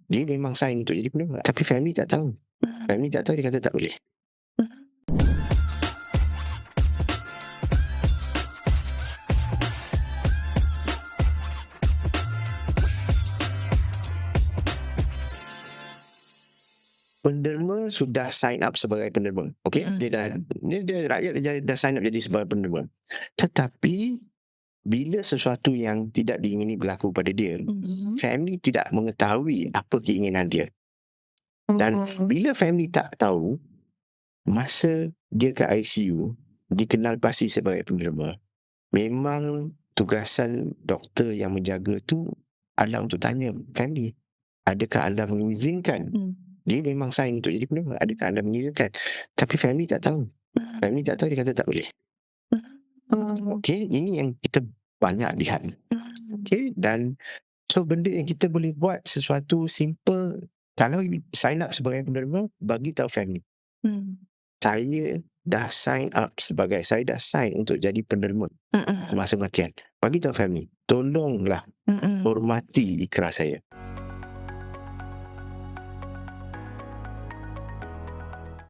Dia memang sign untuk jadi penerima. Tapi family tak tahu. Family tak tahu, dia kata tak boleh. Penderma sudah sign up sebagai penerima. Okey, dia rakyat dah sign up jadi sebagai penerima. Tetapi bila sesuatu yang tidak diingini berlaku pada dia, family tidak mengetahui apa keinginan dia. Dan bila family tak tahu, masa dia ke ICU, dikenal pasti sebagai penerima, memang tugasan doktor yang menjaga tu adalah untuk tanya family, adakah anda mengizinkan? Dia memang sign untuk jadi penerima, adakah anda mengizinkan? Tapi family tak tahu. Family tak tahu, dia kata tak boleh. Okey, ini yang kita banyak lihat. Okey, dan so benda yang kita boleh buat sesuatu simple, kalau sign up sebagai penerima, bagi tahu family. Saya dah sign untuk jadi penerima semasa kematian. Bagi tahu family, tolonglah hormati ikrar saya.